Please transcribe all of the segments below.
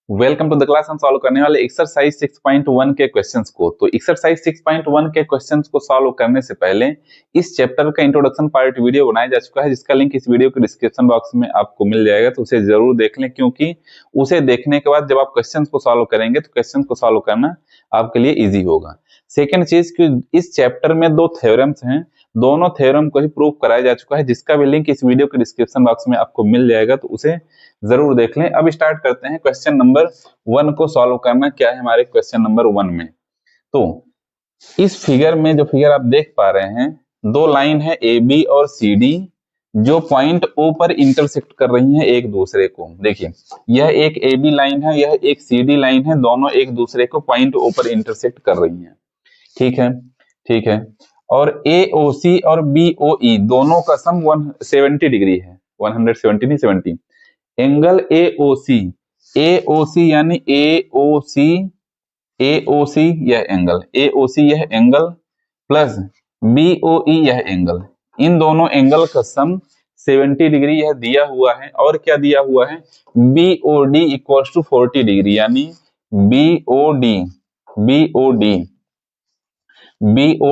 Welcome to the class. हम solve करने वाले एक्सरसाइज 6.1 के क्वेश्चंस को। तो एक्सरसाइज 6.1 के क्वेश्चंस को सॉल्व करने से पहले इस चैप्टर का इंट्रोडक्शन पार्ट वीडियो बनाया जा चुका है, जिसका लिंक इस वीडियो के डिस्क्रिप्शन बॉक्स में आपको मिल जाएगा। तो उसे जरूर देख लें, क्योंकि उसे देखने के बाद जब आप क्वेश्चंस को सॉल्व करेंगे तो क्वेश्चन को सॉल्व करना आपके लिए ईजी होगा। सेकेंड चीज की, इस चैप्टर में दो थ्योरम्स हैं, दोनों थ्योरम को ही प्रूव कराया जा चुका है, जिसका भी लिंक इस वीडियो के डिस्क्रिप्शन बॉक्स में आपको मिल जाएगा। तो उसे जरूर देख लें। अब स्टार्ट करते हैं क्वेश्चन नंबर 1 को सॉल्व करना। क्या है हमारे क्वेश्चन नंबर 1 में? तो इस फिगर में जो फिगर आप देख पा रहे हैं, दो लाइन है ए बी और सी डी, जो पॉइंट ओ पर इंटरसेक्ट कर रही हैं एक दूसरे को। देखिए, यह एक ए बी लाइन है, यह एक सी डी लाइन है, दोनों एक दूसरे को पॉइंट ओ पर इंटरसेक्ट कर रही हैं। ठीक है, ठीक है। और ए ओ सी और बी ओ ई दोनों का सम 170 डिग्री है, 170 नहीं 70। एंगल ए यानी ए ओ सी यह एंगल प्लस बी ओ ई यह एंगल, इन दोनों एंगल का सम 70 डिग्री यह दिया हुआ है। और क्या दिया हुआ है? B O D equal to 40 degree, यानी बी ओ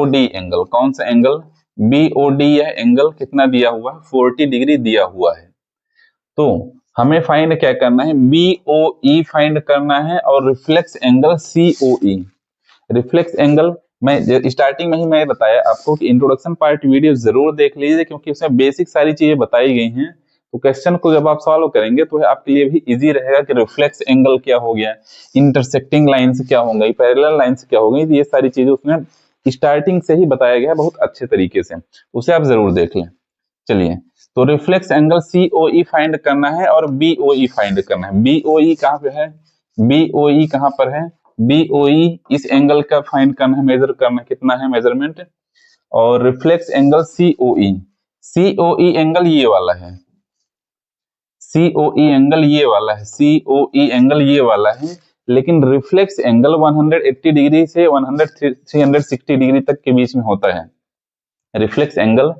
डी एंगल, कौन सा एंगल? बी ओ डी, यह एंगल कितना दिया हुआ है? 40 डिग्री दिया हुआ है। तो हमें फाइंड क्या करना है? बी ओ ई फाइंड करना है और रिफ्लेक्स एंगल सी ओ ई। रिफ्लेक्स एंगल मैं स्टार्टिंग में ही मैं बताया आपको कि इंट्रोडक्शन पार्ट वीडियो जरूर देख लीजिए, क्योंकि उसमें बेसिक सारी चीजें बताई गई हैं। तो क्वेश्चन को जब आप सॉल्व करेंगे तो आपके लिए भी इजी रहेगा कि रिफ्लेक्स एंगल क्या हो गया, इंटरसेक्टिंग लाइन से क्या हो गई, पैरेलल लाइन से क्या हो गई, ये सारी चीजें उसमें स्टार्टिंग से ही बताया गया है बहुत अच्छे तरीके से। उसे आप जरूर देख लें। चलिए, तो रिफ्लेक्स एंगल सी ओ ई फाइंड करना है और बी ओ ई फाइंड करना है। बी ओ ई कहाँ पे है? बी ओ ई कहाँ पर है? बी ओ ई इस एंगल का फाइंड करना है, मेजर करना है, कितना है मेजरमेंट। और रिफ्लेक्स एंगल सी ओ ई एंगल ये वाला है, सी ओ ई एंगल ये वाला है, सी ओ ई एंगल ये वाला है। लेकिन रिफ्लेक्स एंगल 180 डिग्री से 360 डिग्री तक के बीच में होता है। रिफ्लेक्स एंगल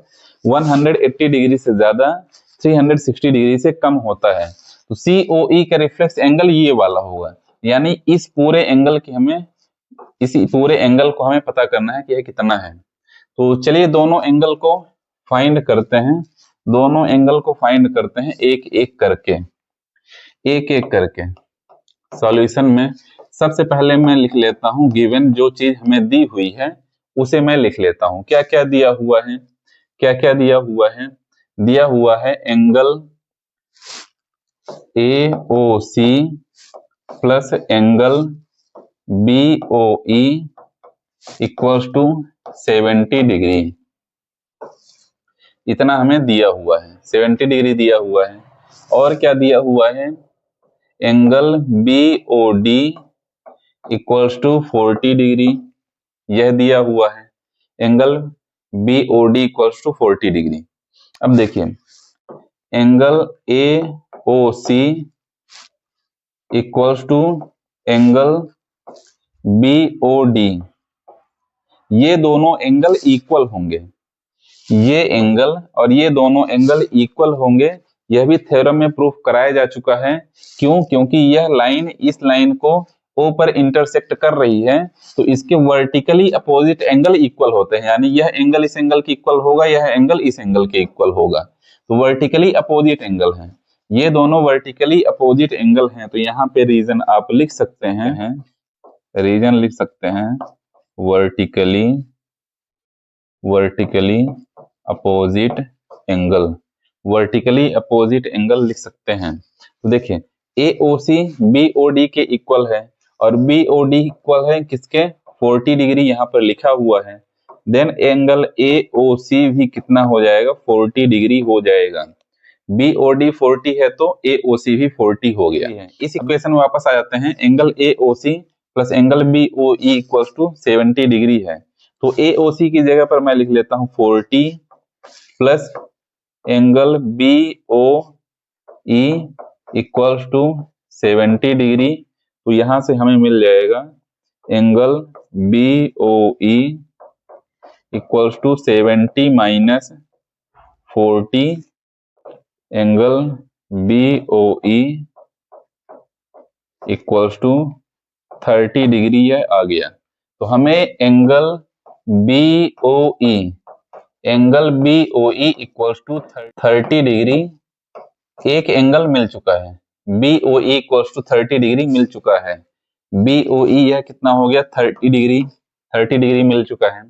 180 डिग्री से ज्यादा 360 डिग्री से कम होता है। तो COE का रिफ्लेक्स एंगल ये वाला होगा, यानी इस पूरे एंगल को हमें पता करना है कि यह कितना है। तो चलिए दोनों एंगल को फाइंड करते हैं, एक एक करके सॉल्यूशन में। सबसे पहले मैं लिख लेता हूं गिवन, जो चीज हमें दी हुई है उसे मैं लिख लेता हूं। क्या क्या दिया हुआ है? दिया हुआ है angle A O C plus angle B O E equals to 70 degree. इतना हमें दिया हुआ है, 70 डिग्री दिया हुआ है। और क्या दिया हुआ है? Angle B O D equals to 40 degree, यह दिया हुआ है। Angle B O D equals to 40 degree. अब देखिए, angle A O C equals to angle B O D, ये दोनों एंगल इक्वल होंगे। ये एंगल और ये दोनों एंगल इक्वल होंगे, यह भी थ्योरम में प्रूफ कराया जा चुका है। क्यों? क्योंकि यह लाइन इस लाइन को ओ पर इंटरसेक्ट कर रही है, तो इसके वर्टिकली अपोजिट एंगल इक्वल होते हैं, यानी यह एंगल इस एंगल के इक्वल होगा, यह एंगल इस एंगल के इक्वल होगा। तो वर्टिकली अपोजिट एंगल है, ये दोनों वर्टिकली अपोजिट एंगल हैं। तो यहाँ पे रीजन आप लिख सकते हैं, वर्टिकली अपोजिट एंगल लिख सकते हैं। तो देखिए, AOC BOD के इक्वल है और BOD इक्वल है किसके? 40 डिग्री यहाँ पर लिखा हुआ है। देन एंगल AOC भी कितना हो जाएगा? 40 डिग्री हो जाएगा। BOD 40 है तो AOC भी 40 हो गया। इस इक्वेशन में वापस आ जाते हैं। Angle AOC plus angle BOE equals to 70 degree है। तो AOC की जगह पर मैं लिख लेता हूं 40 plus angle BOE equals to 70 degree. तो यहां से हमें मिल जाएगा angle BOE equals to 70 minus 40, angle BOE equals to 30 degree यह आ गया। तो हमें angle BOE equals to 30 degree एक एंगल मिल चुका है। BOE इक्वल्स टू 30 डिग्री मिल चुका है। BOE यह कितना हो गया 30 डिग्री मिल चुका है।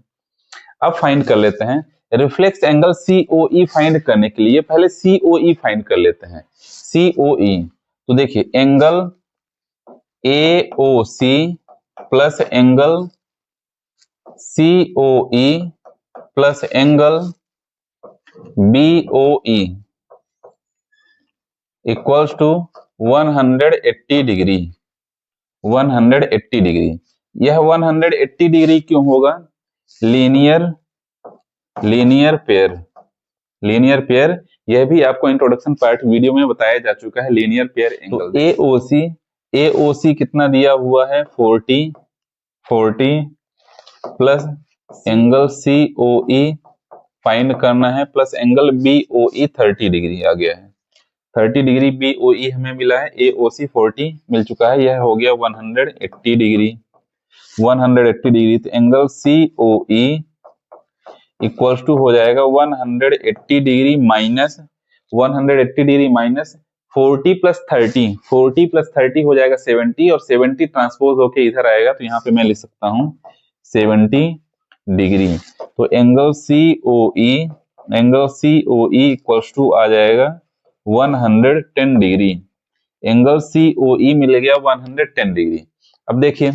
अब फाइंड कर लेते हैं रिफ्लेक्स एंगल COE फाइंड करने के लिए पहले COE फाइंड कर लेते हैं। COE तो देखिए angle AOC plus angle COE plus angle BOE equals to 180 degree. 180 degree यह 180 डिग्री क्यों होगा? लीनियर पेयर यह भी आपको इंट्रोडक्शन पार्ट वीडियो में बताया जा चुका है। लीनियर पेयर एंगल तो AOC कितना दिया हुआ है 40 प्लस एंगल COE फाइंड करना है प्लस एंगल BOE 30 डिग्री आ गया है। 30 डिग्री BOE हमें मिला है, AOC 40 मिल चुका है, यह हो गया 180 डिग्री। 180 डिग्री तो एंगल COE इक्वल्स टू हो जाएगा 180 डिग्री माइनस 40 प्लस 30 हो जाएगा 70 और 70 ट्रांसपोज होके इधर आएगा तो यहाँ पे मैं लिख सकता हूँ 70 डिग्री। तो एंगल COE इक्वल्स टू आ जाएगा 110 डिग्री। एंगल COE मिल गया 110 डिग्री। अब देखिए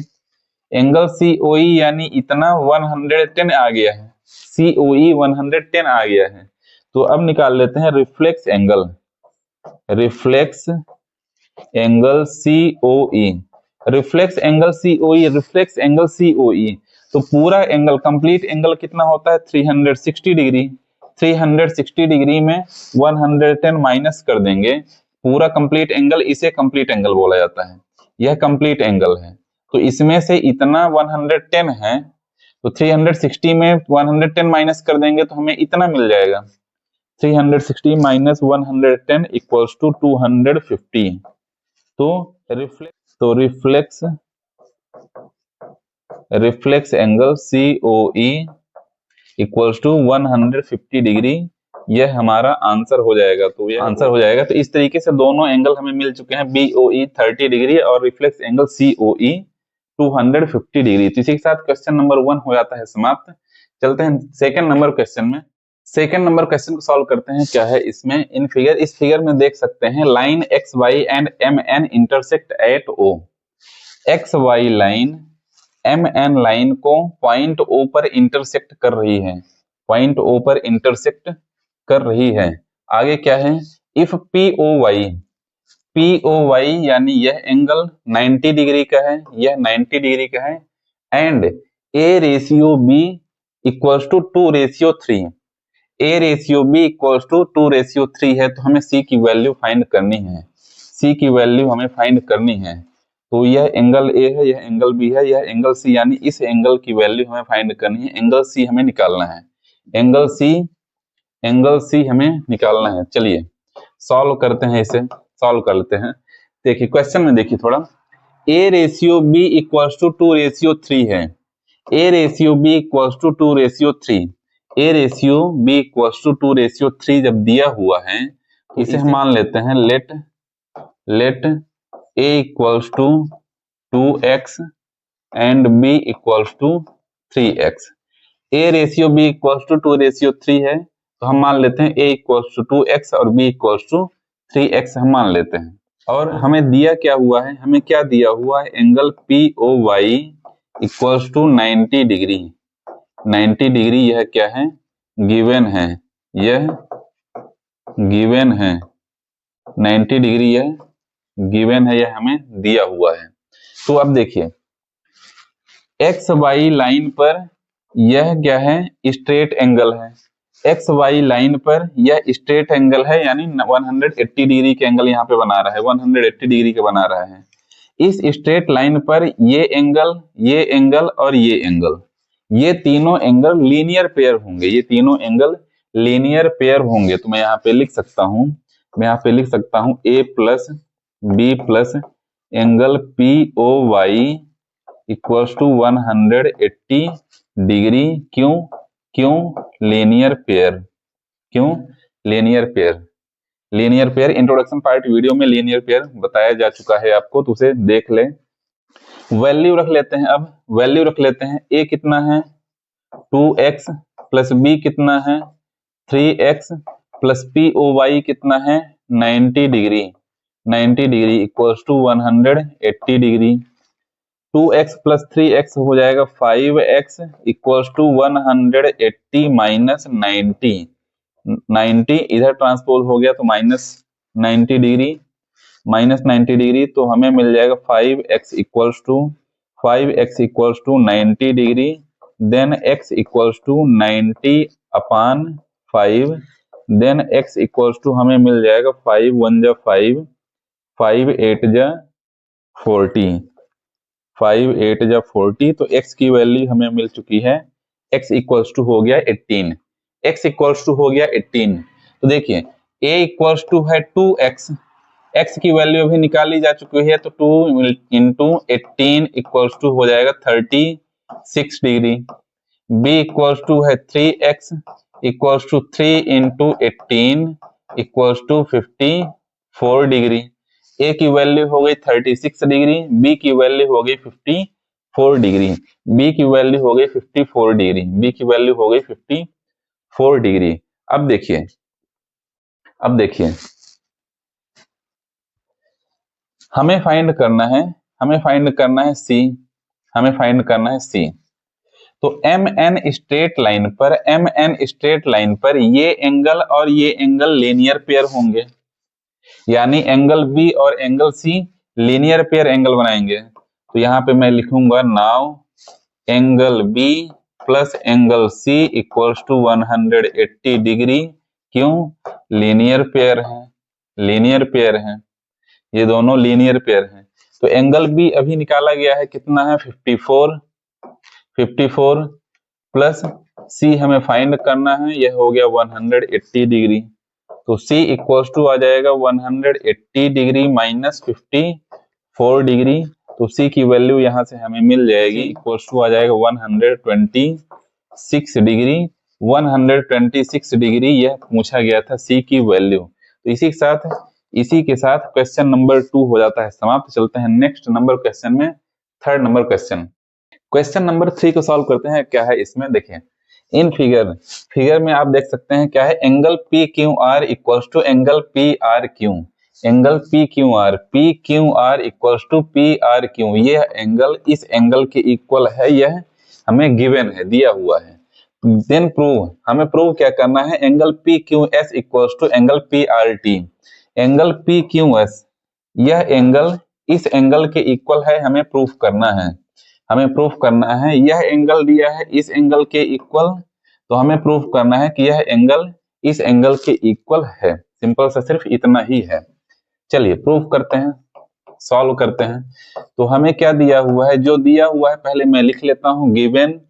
एंगल COE यानी इतना 110 आ गया है, COE 110 आ गया है। तो अब निकाल लेते हैं रिफ्लेक्स एंगल COE। तो पूरा एंगल कंप्लीट एंगल कितना होता है 360 डिग्री। 360 डिग्री में 110 माइनस कर देंगे, पूरा कंप्लीट एंगल, इसे कंप्लीट एंगल बोला जाता है। यह कंप्लीट एंगल है तो इसमें से इतना 110 है तो 360 में 110 माइनस कर देंगे तो हमें इतना मिल जाएगा। 360 माइनस 110 इक्वल्स टू 250। तो reflex angle COE equals to 150 degree, यह हमारा आंसर हो जाएगा। तो यह आंसर हो जाएगा। तो इस तरीके से दोनों एंगल हमें मिल चुके हैं, BOE 30 डिग्री और रिफ्लेक्स एंगल COE 250 डिग्री। तो इसी के साथ क्वेश्चन नंबर 1 हो जाता है समाप्त। चलते हैं सेकंड नंबर क्वेश्चन में। सेकंड नंबर क्वेश्चन को सॉल्व करते हैं। क्या है इसमें इस फिगर में देख सकते हैं line XY and MN intersect at O। XY line MN line को पॉइंट O पर इंटरसेक्ट कर रही है। आगे क्या है, इफ POY यानी यह एंगल 90 डिग्री का है, यह 90 डिग्री का है, and A ratio B equals to 2:3। A ratio B equals to 2:3 है। तो हमें C की वैल्यू फाइंड करनी है। तो यह एंगल A है, यह एंगल B है, यह एंगल C, यानी इस एंगल की वैल्यू हमें फाइंड करनी है। एंगल C हमें निकालना है, एंगल C हमें निकालना है। चलिए सॉल्व करते हैं, इसे सॉल्व कर लेते हैं। देखिए क्वेश्चन में देखिए थोड़ा, A ratio B equals to 2:3 है। A ratio B equals to 2:3। A ratio B equals to 2:3 जब दिया हुआ है तो इसे हम मान लेते हैं let A equals to 2x and B equals to 3x। A ratio B equals to 2:3 है तो हम मान लेते हैं A इक्वल्स टू 2x और B इक्वल्स टू 3x हम मान लेते हैं। और हमें दिया क्या हुआ है, हमें क्या दिया हुआ है, angle POY equals to 90 degree. 90 degree यह क्या है, गिवन है, यह गिवन है। 90 डिग्री यह गिवन है, यह हमें दिया हुआ है। तो अब देखिए XY लाइन पर यह क्या है, स्ट्रेट एंगल है। XY लाइन पर यह स्ट्रेट एंगल है, यानी 180 डिग्री के एंगल यहाँ पे बना रहा है, 180 डिग्री के बना रहा है। इस स्ट्रेट लाइन पर ये एंगल और ये एंगल, ये तीनों एंगल लीनियर पेयर होंगे। तो मैं यहाँ पे लिख सकता हूँ, A plus B plus angle POY equals to 180 degree. क्यों? क्यों? Linear pair. क्यों? Linear pair. Linear pair introduction part video में लीनियर पेयर बताया जा चुका है आपको, तो उसे देख लें। वैल्यू रख लेते हैं। अब वैल्यू रख लेते हैं। a कितना है 2x प्लस b कितना है 3x प्लस POY कितना है 90 degree. 90 degree equals to 180 degree. 2x plus 3x हो जाएगा 5x इक्वल्स टू 180 माइनस 90। 90 इधर ट्रांसपोज हो गया तो माइनस 90 डिग्री। माइनस 90 डिग्री तो हमें मिल जाएगा 5x equals to 90 degree. Then x equals to 90 upon 5। Then x equals to हमें मिल जाएगा 5 1 जा 5, 5 8 जा 40, 5 8 जा 40। तो x की वैल्यू हमें मिल चुकी है। x इक्वल्स टू हो गया 18। x इक्वल्स टू हो गया 18। तो देखिए a इक्वल्स टू है 2x, x की वैल्यू अभी निकाली जा चुकी है, तो 2 इंटू 18 इक्वल्स टू हो जाएगा 36 डिग्री। b इक्वल्स टू है 3x equals to 3 into 18 equals to 54 degree. a की वैल्यू हो गई 36 डिग्री, b की वैल्यू हो गई 54 डिग्री। b की वैल्यू हो गई 54 डिग्री। b की वैल्यू हो गई 54 डिग्री। अब देखिए हमें फाइंड करना है c। हमें फाइंड करना है c। तो MN स्ट्रेट लाइन पर ये एंगल और ये एंगल लीनियर पेयर होंगे, यानी एंगल B और angle C linear pair angle बनाएंगे। तो यहाँ पे मैं लिखूंगा now angle B plus angle C equals to 180 degree. क्यों? लीनियर पेयर है। लीनियर पेयर है, ये दोनों लीनियर पेयर हैं। तो एंगल B अभी निकाला गया है, कितना है 54 प्लस C हमें फाइंड करना है, यह हो गया 180 डिग्री। तो C इक्वल्स टू आ जाएगा 180 डिग्री माइनस 54 डिग्री। तो C की वैल्यू यहां से हमें मिल जाएगी, इक्वल्स टू आ जाएगा 126 डिग्री। 126 डिग्री यह पूछा गया था C की वैल्यू। तो इसी के साथ क्वेश्चन नंबर 2 हो जाता है समाप्त। चलते हैं नेक्स्ट नंबर क्वेश्चन में, थर्ड नंबर क्वेश्चन नंबर 3 को सॉल्व करते हैं। क्या है इसमें देखिए, इन फिगर में आप देख सकते हैं क्या है, angle PQR equals to angle PRQ। Angle PQR equals to PRQ। यह एंगल इस एंगल के इक्वल है, यह हमें गिवन है, दिया हुआ है। देन हमें प्रूव क्या करना है, angle PQS equals to angle PRT। Angle PQS यह एंगल इस एंगल के इक्वल है, हमें प्रूफ करना है। यह एंगल दिया है इस एंगल के इक्वल, तो हमें प्रूफ करना है कि यह एंगल इस एंगल के इक्वल है। सिंपल सा सिर्फ इतना ही है। चलिए प्रूफ करते हैं, सॉल्व करते हैं। तो हमें क्या दिया हुआ है, जो दिया हुआ है पहले मैं लिख लेता हूं। Given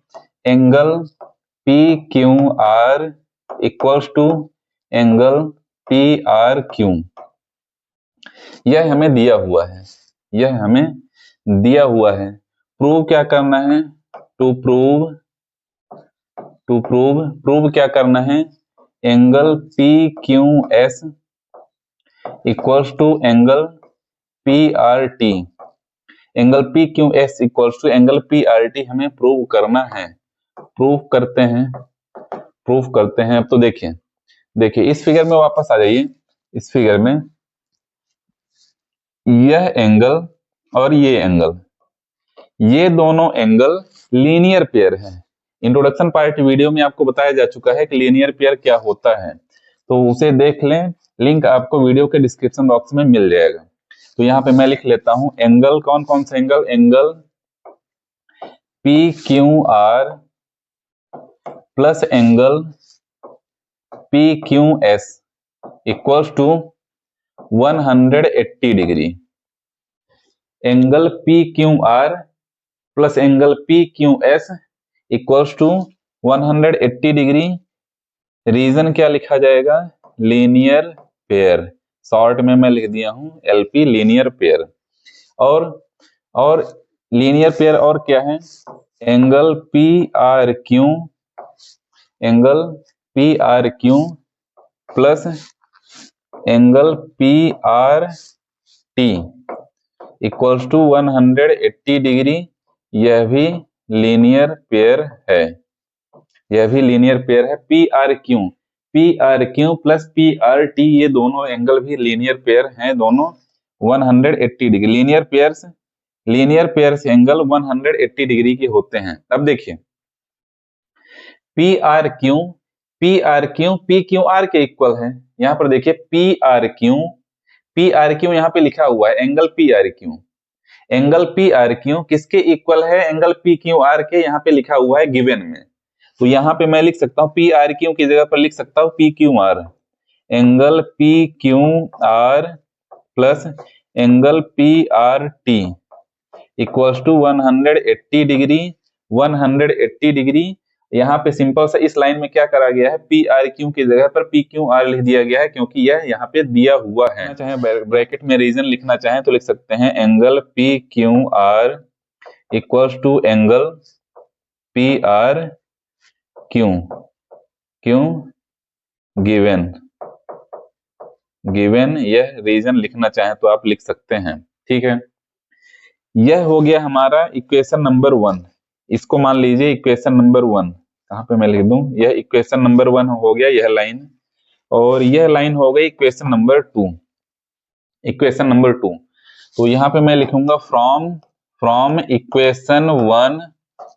angle PQR equals to angle PRQ। यह हमें दिया हुआ है। प्रूव क्या करना है, टू प्रूव क्या करना है, angle PQS equals to angle PRT। Angle PQS equals to angle PRT हमें प्रूव करना है। प्रूव करते हैं। अब तो देखिए इस फिगर में वापस आ जाइए। इस फिगर में यह एंगल और ये दोनों एंगल लीनियर पेयर है। इंट्रोडक्शन पार्ट वीडियो में आपको बताया जा चुका है कि लीनियर पेयर क्या होता है, तो उसे देख लें। लिंक आपको वीडियो के डिस्क्रिप्शन बॉक्स में मिल जाएगा। तो यहाँ पे मैं लिख लेता हूं एंगल, कौन सा angle PQR plus angle PQS equals to 180 degree. Angle PQR plus angle PQS equals to 180 degree. Reason क्या लिखा जाएगा, लीनियर पेयर। शॉर्ट में मैं लिख दिया हूं LP, लीनियर पेयर। और लीनियर पेयर और क्या है, angle P R Q plus angle P R T equals to 180 degree. यह भी लीनियर पेयर है, P R Q plus P R T, ये दोनों एंगल भी लीनियर पेयर हैं, दोनों 180 degree. Linear pairs angle 180 degree के होते हैं। अब देखिए P R Q P Q R के इक्वल है। यहां पर देखिए पी आर क्यू यहाँ पे लिखा हुआ है एंगल पी आर क्यू किसके इक्वल है, एंगल पी क्यू आर के, यहाँ पे लिखा हुआ है गिवन में। तो यहाँ पे मैं लिख सकता हूँ पी आर क्यू की जगह पर लिख सकता हूँ P Q R, angle P Q R plus angle P R T equals to 180 degree. यहाँ पे सिंपल सा इस लाइन में क्या करा गया है, पी आर क्यू की जगह पर पी क्यू आर लिख दिया गया है, क्योंकि यह यहाँ पे दिया हुआ है। चाहे ब्रैकेट में रीजन लिखना चाहें तो लिख सकते हैं angle P Q R equals to angle P R Q given यह रीजन लिखना चाहें तो आप लिख सकते हैं। ठीक है, यह हो गया हमारा इक्वेशन नंबर 1। इसको मान लीजिए इक्वेशन नंबर 1, कहां पे मैं लिख दूं, यह इक्वेशन नंबर 1 हो गया, यह लाइन, और यह लाइन हो गई इक्वेशन नंबर 2। तो यहाँ पे मैं लिखूंगा फ्रॉम इक्वेशन 1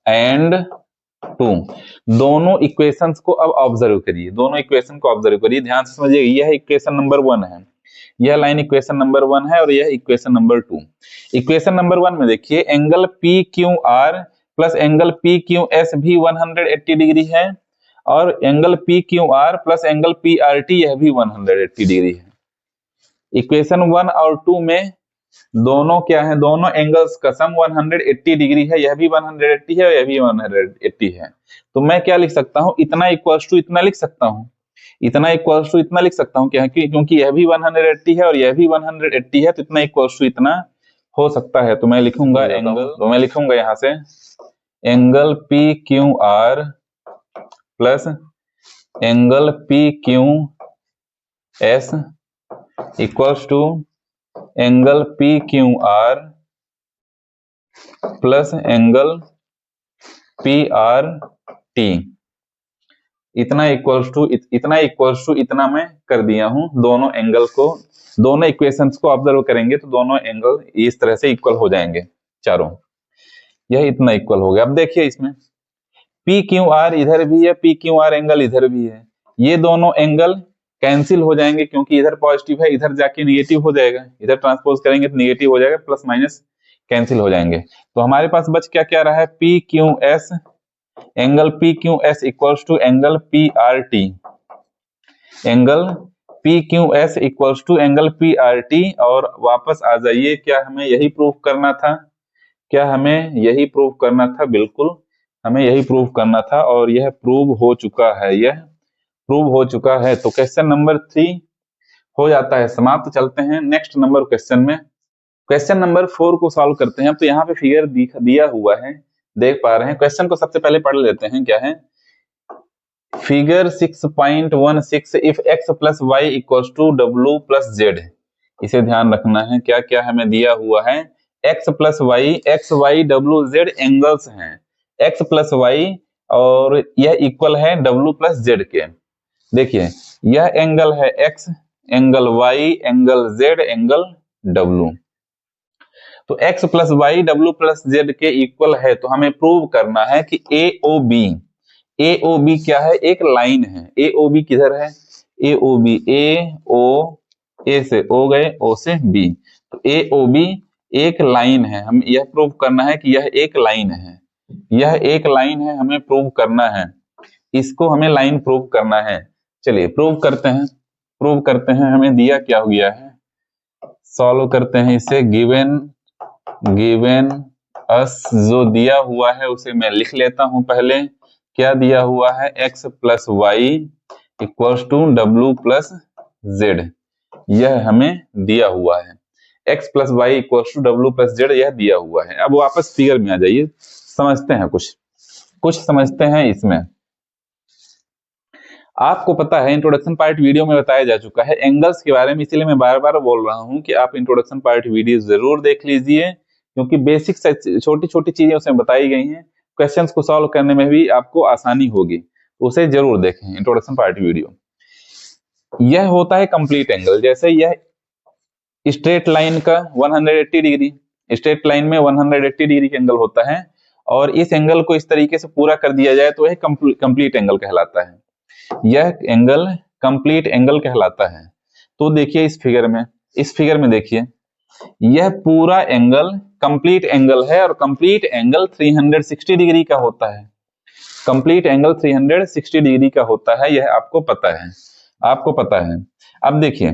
एंड 2। दोनों इक्वेशंस को अब ऑब्जर्व करिए, ध्यान से समझिए। यह इक्वेशन नंबर 1 है, यह लाइन इक्वेशन नंबर 1 है, और यह इक्वेशन नंबर 2। इक्वेशन नंबर 1 में देखिए angle P Q R plus angle P Q S भी 180 डिग्री है, और angle P Q R plus angle P R T यह भी 180 डिग्री है। इक्वेशन 1 और 2 में दोनों क्या है, दोनों एंगल्स का सम 180 डिग्री है, यह भी 180 है और यह भी 180 है। तो मैं क्या लिख सकता हूं, इतना इक्वल्स टू इतना लिख सकता हूं, क्या, क्योंकि यह भी 180 है और यह भी 180 है, तो इतना इक्वल्स टू इतना हो सकता है। तो मैं लिखूंगा यहां से angle P Q R plus angle P Q S equals to angle P Q R plus angle P R T, इतना इक्वल्स टू इतना मैं कर दिया हूं। दोनों एंगल को, दोनों इक्वेशंस को ऑब्जर्व करेंगे तो दोनों एंगल इस तरह से इक्वल हो जाएंगे चारों, यह इतना इक्वल हो गया। अब देखिए इसमें पी क्यू आर इधर भी है, पी क्यू आर एंगल इधर भी है, ये दोनों एंगल कैंसिल हो जाएंगे, क्योंकि इधर पॉजिटिव है, इधर जाके निगेटिव हो जाएगा, इधर ट्रांसपोज करेंगे तो निगेटिव हो जाएगा, प्लस माइनस कैंसिल हो जाएंगे। तो हमारे पास बच क्या क्या रहा है, P Q S, angle P Q S equals to angle P R T, angle P Q S equals to angle P R T. और वापस आ जाइए, क्या हमें यही प्रूफ करना था, बिल्कुल हमें यही प्रूव करना था, और यह प्रूव हो चुका है। तो क्वेश्चन नंबर 3 हो जाता है समाप्त। चलते हैं नेक्स्ट नंबर क्वेश्चन में। क्वेश्चन नंबर 4 को सॉल्व करते हैं। तो यहाँ पे फिगर दिया हुआ है, देख पा रहे हैं। क्वेश्चन को सबसे पहले पढ़ लेते हैं, क्या है figure 6.16, if x plus y equals to डब्ल्यू प्लस जेड। इसे ध्यान रखना है, क्या क्या हमें दिया हुआ है, x plus y, x y डब्ल्यू जेड एंगल्स हैं, x प्लस वाई, और यह इक्वल है डब्ल्यू प्लस जेड के। देखिए यह एंगल है x, angle y, angle z, angle w। तो x प्लस वाई डब्ल्यू प्लस जेड के इक्वल है, तो हमें प्रूव करना है कि AOB क्या है, एक लाइन है। AOB किधर है, AOB, A से O गए, O से B, तो AOB एक लाइन है। हम यह प्रूव करना है कि यह एक लाइन है, हमें प्रूव करना है, इसको हमें लाइन प्रूव करना है। चलिए प्रूव करते हैं। हमें दिया क्या हुआ है, सॉल्व करते हैं इसे। गिवन अस जो दिया हुआ है उसे मैं लिख लेता हूं पहले। क्या दिया हुआ है, x plus y equals to डब्ल्यू प्लस जेड, यह हमें दिया हुआ है। X plus y equal to डब्ल्यू प्लस जेड यह दिया हुआ है। अब वापस फिगर में आ जाइए, समझते हैं कुछ समझते हैं इसमें। आपको पता है इंट्रोडक्शन पार्ट वीडियो में बताया जा चुका है एंगल्स के बारे में, इसलिए मैं बार बार बोल रहा हूं कि आप इंट्रोडक्शन पार्ट वीडियो जरूर देख लीजिए, क्योंकि बेसिक छोटी छोटी चीजें उसमें बताई गई हैं, क्वेश्चंस को सॉल्व करने में भी आपको आसानी होगी, तो उसे जरूर देखें इंट्रोडक्शन पार्ट वीडियो। यह होता है कंप्लीट एंगल, जैसे यह स्ट्रेट लाइन का 180 डिग्री, स्ट्रेट लाइन में 180 डिग्री का एंगल होता है, और इस एंगल को इस तरीके से पूरा कर दिया जाए तो यह कंप्लीट एंगल कहलाता है। यह एंगल कंप्लीट एंगल कहलाता है। तो देखिए इस फिगर में देखिए, यह पूरा एंगल कंप्लीट एंगल है, और कंप्लीट एंगल 360 डिग्री का होता है। कंप्लीट एंगल 360 डिग्री का होता है, यह आपको पता है। अब देखिए,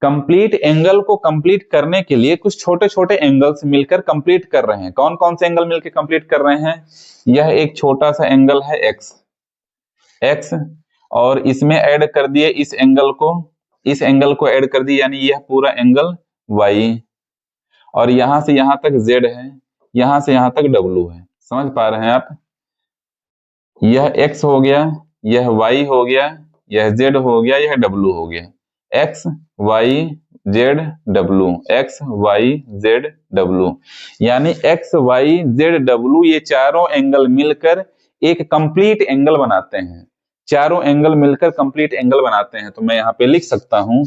कंप्लीट एंगल को कंप्लीट करने के लिए कुछ छोटे छोटे एंगल्स मिलकर कंप्लीट कर रहे हैं। कौन कौन से एंगल मिलकर कंप्लीट कर रहे हैं? यह एक छोटा सा एंगल है एक्स, और इसमें ऐड कर दिए इस एंगल को ऐड कर दिए, यानी यह पूरा एंगल वाई, और यहां से यहां तक जेड है, यहां से यहां तक डब्ल्यू है। समझ पा रहे हैं आप? यह एक्स हो गया, यह वाई हो गया, यह जेड हो गया, यह डब्ल्यू हो गया। एक्स वाई जेड डब्ल्यू, एक्स वाई जेड डब्ल्यू, यानी एक्स वाई जेड डब्ल्यू ये चारों एंगल मिलकर एक कंप्लीट एंगल बनाते हैं। चारों एंगल मिलकर कंप्लीट एंगल बनाते हैं। तो मैं यहाँ पे लिख सकता हूं,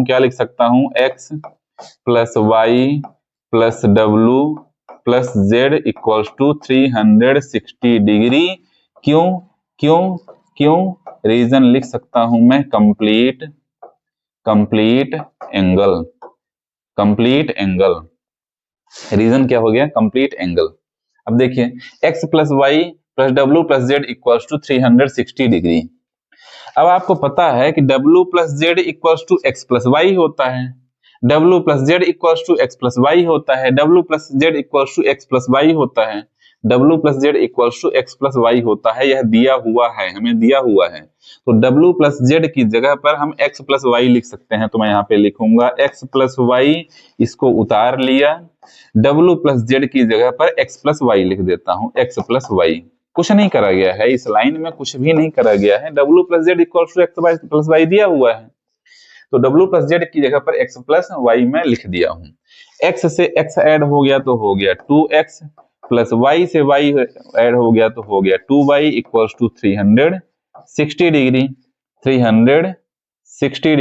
क्या लिख सकता हूं? एक्स प्लस वाई प्लस डब्ल्यू plus z equals to 360 degree. क्यों क्यों क्यों? रीजन लिख सकता हूं मैं, कंप्लीट एंगल। रीजन क्या हो गया? Complete angle. अब देखिए, एक्स प्लस वाई प्लस डब्ल्यू plus z equals to 360 degree. अब आपको पता है कि डब्ल्यू plus z equals to x plus y होता है, डब्ल्यू plus z equals to x plus y होता है, डब्ल्यू plus z equals to x plus y होता है, डब्ल्यू plus z equals to x plus y होता है। यह दिया हुआ है, हमें दिया हुआ है। तो डब्ल्यू प्लस जेड की जगह पर हम एक्स प्लस वाई लिख सकते हैं। तो मैं यहाँ पे लिखूंगा एक्स प्लस वाई, इसको उतार लिया, डब्ल्यू प्लस जेड की जगह पर एक्स प्लस वाई लिख देता हूँ, एक्स प्लस वाई। कुछ नहीं करा गया है इस लाइन में, कुछ भी नहीं करा गया है। डब्ल्यू plus z equals to x plus y दिया हुआ है, तो डब्ल्यू प्लस जेड की जगह पर एक्स प्लस वाई में लिख दिया हूं। एक्स से एक्स ऐड हो गया तो हो गया 2x, प्लस वाई से वाई ऐड हो गया तो हो गया 2y equals to 360 degree. 360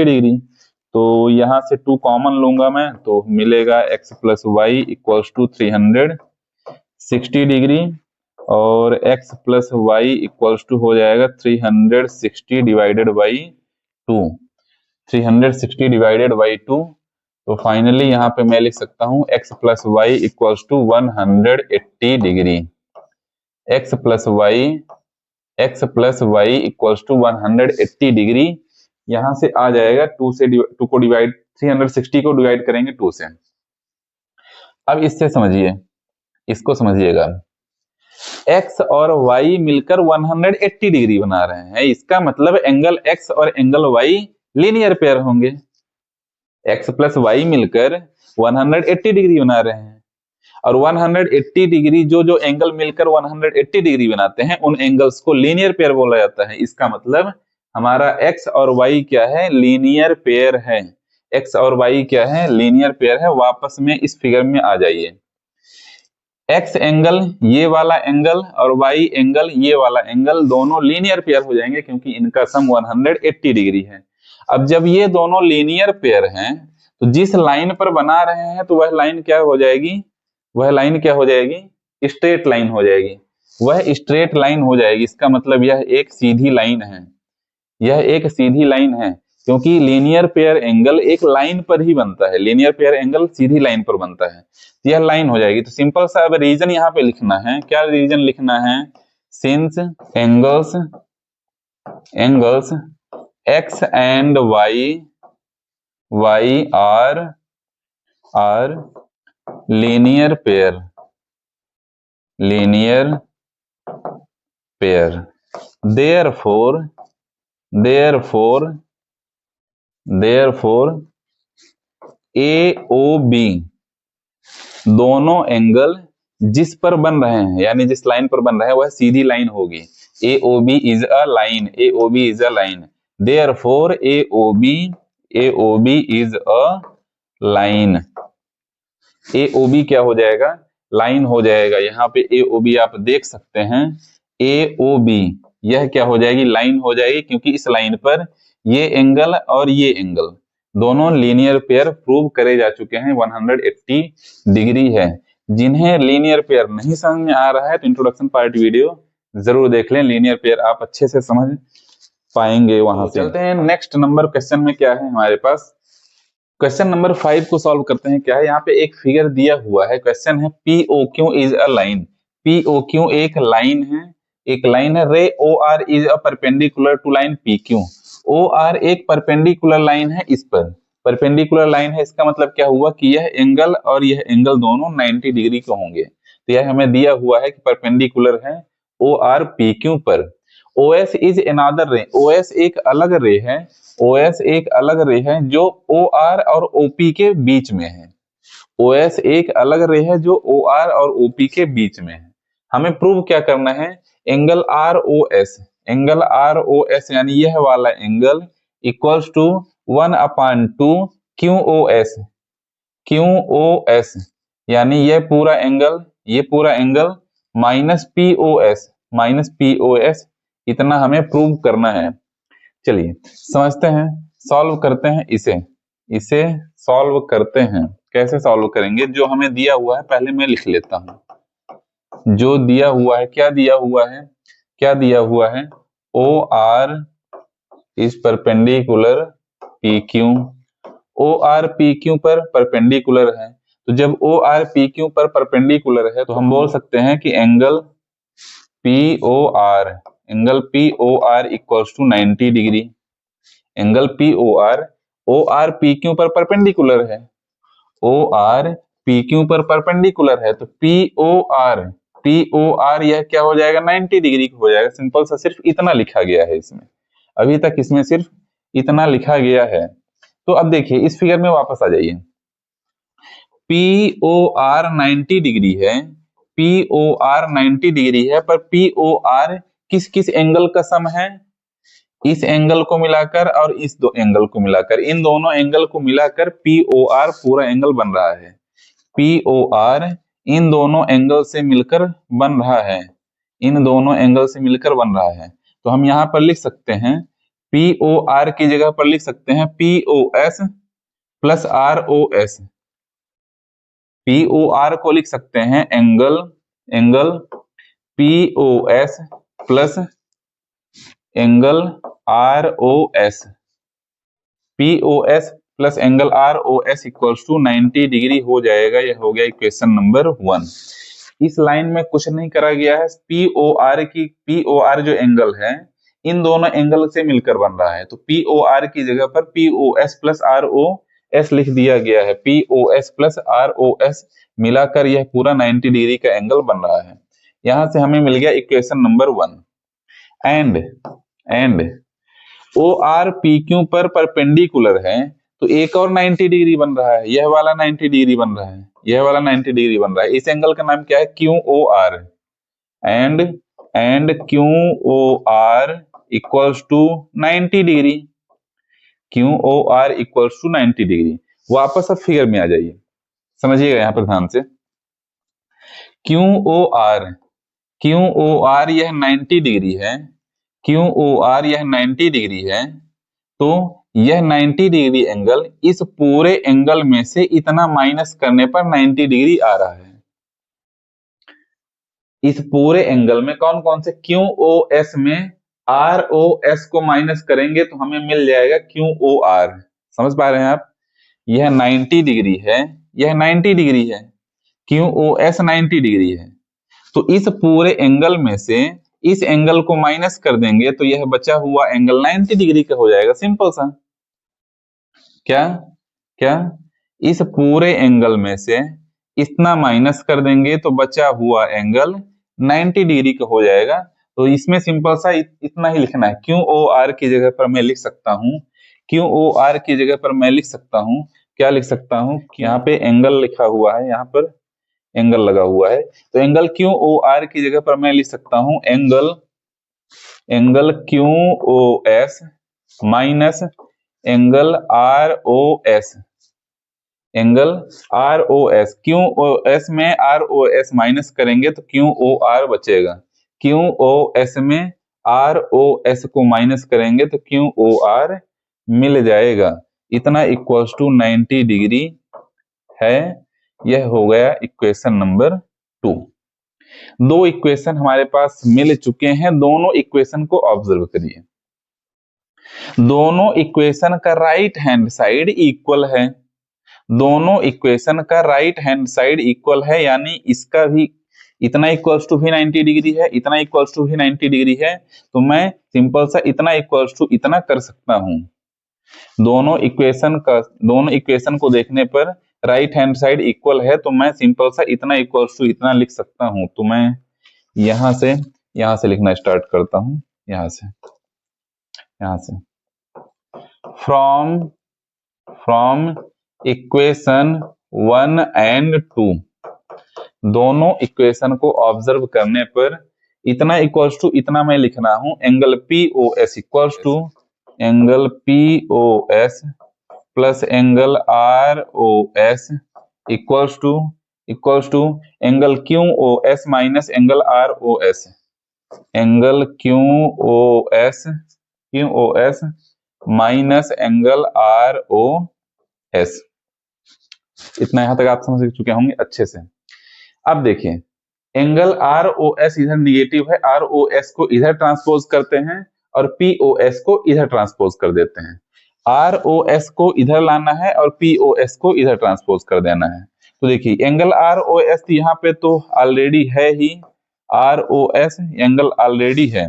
degree. तो यहां से 2 कॉमन लूंगा मैं, तो मिलेगा x plus y equals to 360 degree, और x plus y equals to हो जाएगा 360 डिवाइडेड बाई 2। 360 डिवाइडेड बाई 2, तो फाइनली यहाँ पे मैं लिख सकता हूँ x plus y equals to 180 degree. x plus y equals to 180 degree. यहां से आ जाएगा 2 को डिवाइड, 360 को डिवाइड करेंगे 2 से। अब इससे समझिए, इसको समझिएगा, x और y मिलकर 180 डिग्री बना रहे हैं। इसका मतलब एंगल x और एंगल y लीनियर पेयर होंगे। x प्लस वाई मिलकर 180 डिग्री बना रहे हैं, और 180 डिग्री जो एंगल मिलकर 180 डिग्री बनाते हैं उन एंगल्स को लीनियर पेयर बोला जाता है। इसका मतलब हमारा x और y क्या है? लीनियर पेयर है। x और y क्या है? लीनियर पेयर है। वापस में इस फिगर में आ जाइए, x एंगल ये वाला एंगल और y एंगल ये वाला एंगल दोनों लीनियर पेयर हो जाएंगे, क्योंकि इनका सम 180 डिग्री है। अब जब ये दोनों लीनियर पेयर हैं, तो जिस लाइन पर बना रहे हैं तो वह लाइन क्या हो जाएगी? स्ट्रेट लाइन हो जाएगी। वह स्ट्रेट लाइन हो जाएगी। इसका मतलब यह एक सीधी लाइन है, क्योंकि लीनियर पेयर एंगल एक लाइन पर ही बनता है। लीनियर पेयर एंगल सीधी लाइन पर बनता है, तो यह लाइन हो जाएगी। तो सिंपल सा अब रीजन यहाँ पे लिखना है। क्या रीजन लिखना है? Since angles x and y are linear pair, therefore therefore A O B, दोनों एंगल जिस पर बन रहे हैं, यानी जिस लाइन पर बन रहे हैं वह सीधी लाइन होगी। A O B is a line, A O B is a line, therefore A O B is a line. A O B क्या हो जाएगा, लाइन हो जाएगा। यहाँ पे ए ओ बी आप देख सकते हैं, ए ओ बी यह क्या हो जाएगी, लाइन हो जाएगी, क्योंकि इस लाइन पर ये एंगल और ये एंगल दोनों लीनियर पेयर प्रूव करे जा चुके हैं, 180 डिग्री है। जिन्हें लीनियर पेयर नहीं समझ में आ रहा है तो इंट्रोडक्शन पार्ट वीडियो जरूर देख लें, लीनियर पेयर आप अच्छे से समझ पाएंगे वहां से। चलते हैं नेक्स्ट नंबर क्वेश्चन में, क्या है हमारे पास, क्वेश्चन नंबर 5 को सॉल्व करते हैं। क्या है, यहाँ पे एक फिगर दिया हुआ है, क्वेश्चन है P O Q is a line. P O Q एक लाइन है, एक लाइन है। Ray O R is a perpendicular to line P Q. O R एक परपेंडिकुलर लाइन है, इस पर परपेंडिकुलर लाइन है, इसका मतलब क्या हुआ कि यह एंगल और यह एंगल दोनों 90 डिग्री के होंगे। तो यह हमें दिया हुआ है कि परपेंडिकुलर है ओ आर पी क्यू पर। ओ एस इज अनदर रे, ओ एस एक अलग रे है, OS एक अलग रे है जो OR और OP के बीच में है। OS एक अलग रे है जो OR और OP के बीच में है। हमें प्रूव क्या करना है, एंगल ROS, एंगल ROS यानी यह वाला angle equals to 1/2 QOS, QOS यानी यह पूरा एंगल माइनस POS इतना हमें प्रूव करना है। चलिए समझते हैं, सॉल्व करते हैं, इसे सॉल्व करते हैं। कैसे सॉल्व करेंगे, जो हमें दिया हुआ है पहले मैं लिख लेता हूं। जो दिया हुआ है, क्या दिया हुआ है, O R is perpendicular P Q, O R P Q पर परपेंडिकुलर है। तो जब ओ आर पी क्यू पर परपेंडिकुलर है तो हम बोल सकते हैं कि angle P O R equals to 90 degree. Angle O R P Q पर परपेंडिकुलर है, ओ आर पी क्यू पर परपेंडिकुलर है, तो पी ओ आर यह क्या हो जाएगा, 90 डिग्री हो जाएगा। सिंपल सा सिर्फ इतना लिखा गया है इसमें, अभी तक इसमें सिर्फ इतना लिखा गया है। तो अब देखिए इस फिगर में वापस आ जाइए, पी ओ आर 90 डिग्री है, पी ओ आर 90 डिग्री है, पर पी ओ आर किस किस एंगल का सम है, इस एंगल को मिलाकर और इस दो एंगल को मिलाकर, इन दोनों एंगल को मिलाकर पी ओ आर पूरा एंगल बन रहा है। पी ओ आर इन दोनों एंगल से मिलकर बन रहा है, इन दोनों एंगल से मिलकर बन रहा है। तो हम यहां पर लिख सकते हैं, पी ओ आर की जगह पर लिख सकते हैं P O S plus R O S. P O R को लिख सकते हैं angle P O S plus angle R O S, P O S plus angle R O S equals to 90 degree हो जाएगा। यह हो गया इक्वेशन नंबर 1। इस लाइन में कुछ नहीं करा गया है, पी ओ आर जो एंगल है इन दोनों एंगल से मिलकर बन रहा है, तो पी ओ आर की जगह पर P O S plus R O S लिख दिया गया है। P O S plus R O S मिलाकर यह पूरा 90 डिग्री का एंगल बन रहा है। यहां से हमें मिल गया equation number 1। And O R P Q पर परपेंडिकुलर है, तो एक और 90 डिग्री बन रहा है, यह वाला 90 डिग्री बन रहा है, यह वाला 90 डिग्री बन रहा है। इस एंगल का नाम क्या है, Q O R. And Q O R equals to 90 degree, Q O R equals to 90 degree. वापस अब फिगर में आ जाइए, समझिएगा यहां पर ध्यान से। क्यू ओ आर यह 90 डिग्री है, क्यू ओ आर यह 90 डिग्री है, तो यह 90 डिग्री एंगल इस पूरे एंगल में से इतना माइनस करने पर 90 डिग्री आ रहा है। इस पूरे एंगल में कौन कौन से, क्यू ओ एस में आर ओ एस को माइनस करेंगे तो हमें मिल जाएगा क्यू ओ आर। समझ पा रहे हैं आप, यह 90 डिग्री है, यह 90 डिग्री है, क्यू ओ एस 90 डिग्री है, तो इस पूरे एंगल में से इस एंगल को माइनस कर देंगे तो यह बचा हुआ एंगल 90 डिग्री का हो जाएगा। सिंपल सा, क्या इस पूरे एंगल में से इतना माइनस कर देंगे तो बचा हुआ एंगल 90 डिग्री का हो जाएगा। तो इसमें सिंपल सा इतना ही लिखना है, क्यू ओ आर की जगह पर मैं लिख सकता हूं क्यू ओ आर की जगह पर मैं लिख सकता हूँ, क्या लिख सकता हूँ, यहाँ पे एंगल लिखा हुआ है, यहाँ पर एंगल लगा हुआ है, तो एंगल क्यू ओ आर की जगह पर मैं लिख सकता हूँ angle Q O S minus angle R O S, angle R O S, Q O S में आर ओ एस माइनस करेंगे तो क्यू ओ आर बचेगा, क्यू ओ एस में आर ओ एस को माइनस करेंगे तो क्यू ओ आर मिल जाएगा, इतना इक्वल्स टू 90 डिग्री है। यह हो गया इक्वेशन नंबर 2। दो इक्वेशन हमारे पास मिल चुके हैं, दोनों इक्वेशन को ऑब्जर्व करिए। दोनों इक्वेशन का राइट हैंड साइड इक्वल है, दोनों इक्वेशन का राइट हैंड साइड इक्वल है, यानी इसका भी इतना इक्वल्स टू भी 90 डिग्री है, इतना इक्वल्स टू भी 90 डिग्री है, तो मैं सिंपल सा इतना इक्वल्स टू इतना कर सकता हूं। दोनों इक्वेशन को देखने पर राइट हैंड साइड इक्वल है, तो मैं सिंपल सा इतना इक्वल्स टू इतना लिख सकता हूं। तो मैं यहां से लिखना स्टार्ट करता हूं, यहां से फ्रॉम इक्वेशन 1 एंड 2, दोनों इक्वेशन को ऑब्जर्व करने पर इतना इक्वल्स टू इतना मैं लिख रहा हूं, angle P O S equals to angle P O S plus angle R O S equals to angle Q O S minus angle R O S, angle Q O S minus angle R O S. इतना यहां तक आप समझ चुके होंगे अच्छे से। अब देखिए, एंगल आर ओ एस इधर निगेटिव है, आर ओ एस को इधर ट्रांसपोज करते हैं और पी ओ एस को इधर ट्रांसपोज कर देते हैं। आर ओ एस को इधर लाना है और पी ओ एस को इधर ट्रांसपोज कर देना है। तो देखिए एंगल आर ओ एस यहाँ पे तो ऑलरेडी है ही, R O S angle already है,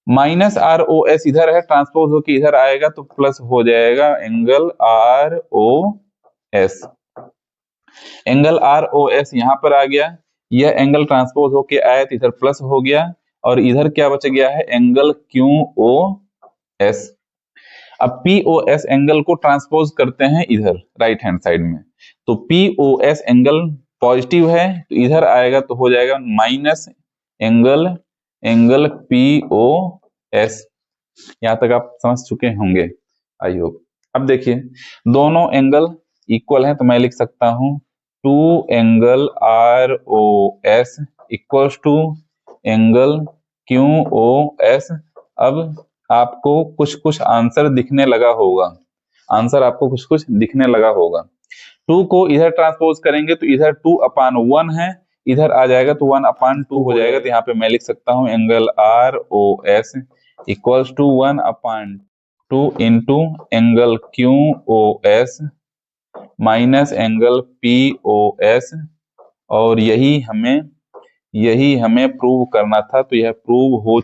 माइनस आर ओ एस इधर है, ट्रांसपोज होकर इधर आएगा तो प्लस हो जाएगा angle R O S, angle R O S यहाँ पर आ गया, यह एंगल ट्रांसपोज होके आया तो इधर प्लस हो गया, और इधर क्या बच गया है, एंगल क्यू ओ एस। अब पी ओ एस एंगल को ट्रांसपोज करते हैं इधर राइट हैंड साइड में, तो P O S angle positive है तो इधर आएगा तो हो जाएगा minus angle P O S. यहां तक आप समझ चुके होंगे आई होप। अब देखिए दोनों एंगल इक्वल है, तो मैं लिख सकता हूं 2 angle R O S equals to angle Q O S. अब आपको कुछ आंसर दिखने लगा होगा, टू को इधर ट्रांसपोज करेंगे तो इधर 2/1 है, इधर आ जाएगा तो 1/2 हो जाएगा, तो यहाँ पे मैं लिख सकता हूँ angle R O S equals to 1/2 into angle Q O S minus angle P O S, और यही हमें प्रूव करना था, तो यह प्रूव हो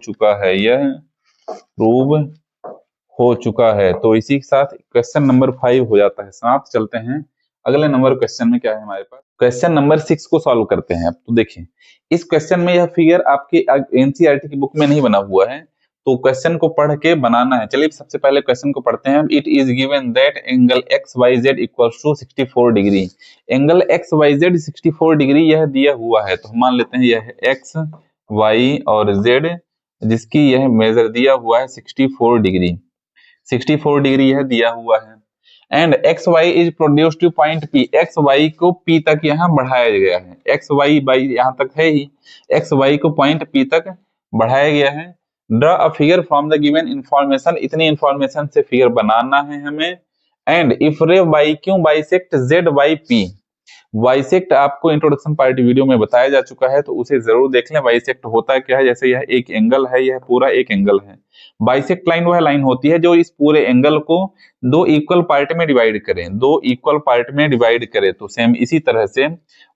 चुका है। तो इसी के साथ क्वेश्चन नंबर 5 हो जाता है समाप्त। चलते हैं अगले नंबर क्वेश्चन में क्या है हमारे पास, क्वेश्चन नंबर 6 को सॉल्व करते हैं। अब तो देखिए इस क्वेश्चन में यह फिगर आपके एनसीईआरटी की बुक में नहीं बना हुआ है, तो क्वेश्चन को पढ़ के बनाना है। चलिए सबसे पहले क्वेश्चन को पढ़ते हैं। It is given that angle X Y Z equals to 64 degree, angle X Y Z 64 degree यह दिया हुआ है, तो हम मान लेते हैं यह एक्स वाई और जेड जिसकी यह मेजर दिया हुआ है 64 डिग्री यह दिया हुआ है, and X Y is produced to point P, X Y को पी तक यहाँ बढ़ाया गया है, एक्स वाई बाई यहाँ तक है ही, एक्स वाई को पॉइंट पी तक बढ़ाया गया है। Draw a figure from the given information, इतनी इंफॉर्मेशन से फिगर बनाना है हमें। And if ray Y Q bisect Z Y P, bisect आपको इंट्रोडक्शन पार्ट वीडियो में बताया जा चुका है, तो उसे जरूर देख लें। बाइसेक्ट होता क्या है, जैसे यह एक एंगल है, यह पूरा एक एंगल है। बाइसेक्ट लाइन वह लाइन होती है जो इस पूरे एंगल को दो इक्वल पार्ट में डिवाइड करे, तो सेम इसी तरह से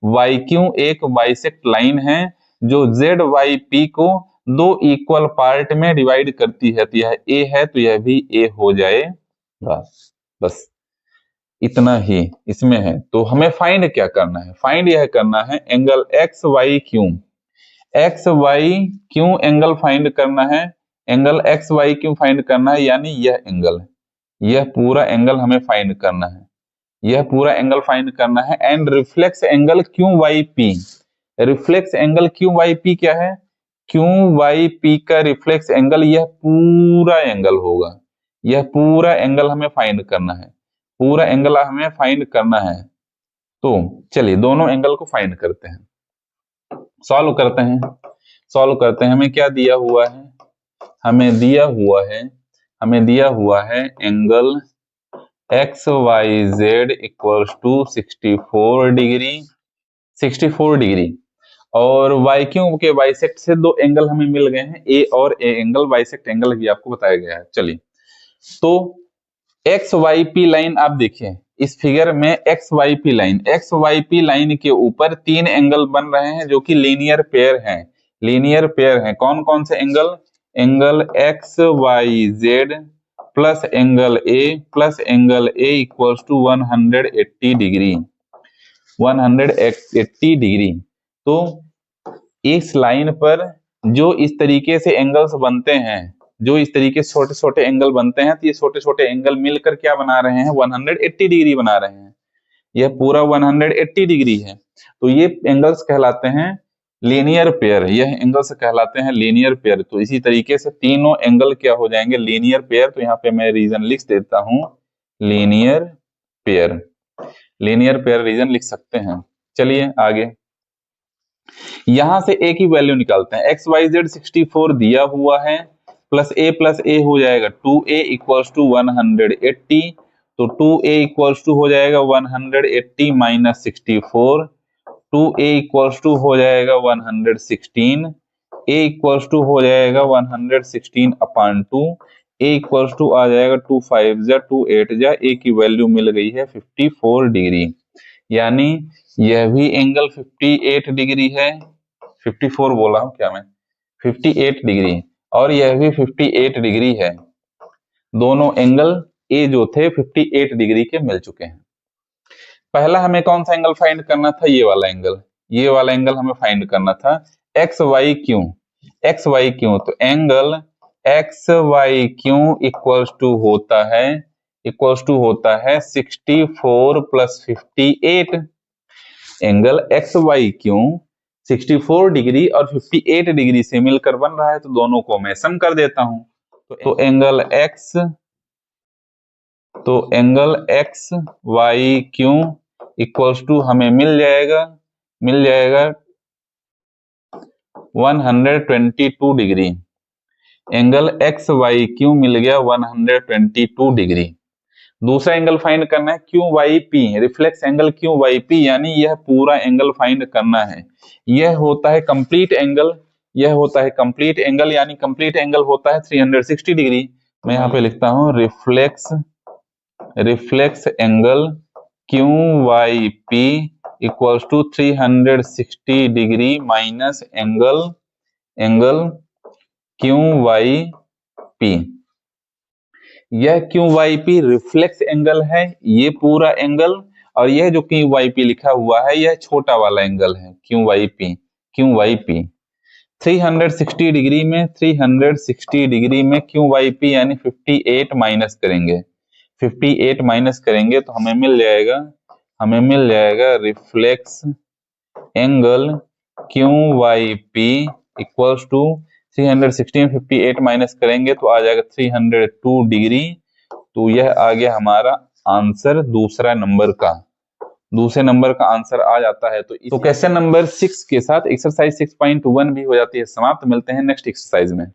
वाई क्यू एक बाइसेक्ट लाइन है जो जेड वाई पी को दो इक्वल पार्ट में डिवाइड करती है, तो यह ए है तो यह भी ए हो जाएगा। बस इतना ही इसमें है। तो हमें फाइंड क्या करना है, फाइंड यह करना है angle X Y Q angle find करना है, angle X Y Q find करना है, यानी यह एंगल यह पूरा एंगल हमें फाइंड करना है, यह पूरा एंगल फाइंड करना है। And reflex angle Q Y P, reflex angle Q Y P क्या है, क्यू वाई पी का रिफ्लेक्स एंगल यह पूरा एंगल होगा, यह पूरा एंगल हमें फाइंड करना है, पूरा एंगल हमें फाइंड करना है। तो चलिए दोनों एंगल को फाइंड करते हैं, सॉल्व करते हैं, सॉल्व करते हैं। हमें क्या दिया हुआ है, हमें दिया हुआ है angle X Y Z equals to 64 degree, 64 degree. और वाई क्यू के बाइसेक्ट से दो एंगल हमें मिल गए हैं, ए और ए एंगल, बाइसेक्ट एंगल भी आपको बताया गया है। चलिए तो एक्स वाई पी लाइन आप देखिए इस फिगर में, X Y P line, X Y P line के ऊपर तीन एंगल बन रहे हैं जो कि लीनियर पेयर हैं, लीनियर पेयर हैं। कौन कौन से angle, angle X Y Z plus angle A plus angle A equals to 180 degree, 180 degree. तो इस लाइन पर जो इस तरीके से एंगल्स बनते हैं, जो इस तरीके से छोटे छोटे एंगल बनते हैं, तो ये छोटे छोटे एंगल मिलकर क्या बना रहे हैं, 180 डिग्री बना रहे हैं। यह पूरा 180 डिग्री है। तो ये एंगल्स कहलाते हैं लीनियर पेयर, यह एंगल्स कहलाते हैं लीनियर पेयर। तो इसी तरीके से तीनों एंगल क्या हो जाएंगे, लीनियर पेयर। तो यहाँ पे मैं रीजन लिख देता हूं, linear pair, linear pair reason लिख सकते हैं। चलिए आगे, यहां से ए की वैल्यू निकालते हैं। एक्स वाई जेड 64 दिया हुआ है, प्लस ए हो जाएगा 2a इक्वल्स टू 180। तो 2a इक्वल्स टू हो जाएगा 180 माइनस 64, 2a इक्वल्स टू हो जाएगा 116, a इक्वल्स टू हो जाएगा 116 अपॉन 2, a इक्वल्स टू आ जाएगा 2 5 जा 2 8 जा, a की वैल्यू मिल गई है 54 डिग्री। यानी यह भी एंगल 58 डिग्री है, 54 बोला हूं क्या मैं, 58 डिग्री, और यह भी 58 डिग्री है। दोनों एंगल ए जो थे 58 डिग्री के मिल चुके हैं। पहला हमें कौन सा एंगल फाइंड करना था, ये वाला एंगल, ये वाला एंगल हमें फाइंड करना था, X Y Q, X Y Q. तो angle X Y Q equals to होता है, इक्वल्स टू होता है 64 plus 58। Angle X Y Q 64 degree और 58 डिग्री से मिलकर बन रहा है, तो दोनों को मैं सम कर देता हूं। तो एंगल एक्स, तो angle X Y Q equals to हमें मिल जाएगा 122 degree. Angle X Y Q मिल गया 122 डिग्री। दूसरा एंगल फाइंड करना है Q Y P, reflex angle Q Y P, यानी यह पूरा एंगल फाइंड करना है। यह होता है कंप्लीट एंगल, यह होता है कंप्लीट एंगल, यानी कंप्लीट एंगल होता है 360 डिग्री। मैं यहाँ पे लिखता हूं reflex angle Q Y P equals to 360 degree minus angle Q Y P. यह Q Y P reflex angle है, ये पूरा एंगल, और यह जो क्यू वाई पी लिखा हुआ है यह छोटा वाला एंगल है Q Y P, Q Y P. 360 degree में, 360 डिग्री में क्यू वाई पी यानी 58 माइनस करेंगे, 58 माइनस करेंगे तो हमें मिल जाएगा reflex angle Q Y P equals to 360 में 58 माइनस करेंगे तो आ जाएगा 302 डिग्री। तो यह आ गया हमारा आंसर दूसरे नंबर का आंसर आ जाता है। तो क्वेश्चन नंबर 6 के साथ एक्सरसाइज 6.1 भी हो जाती है समाप्त। मिलते हैं नेक्स्ट एक्सरसाइज में।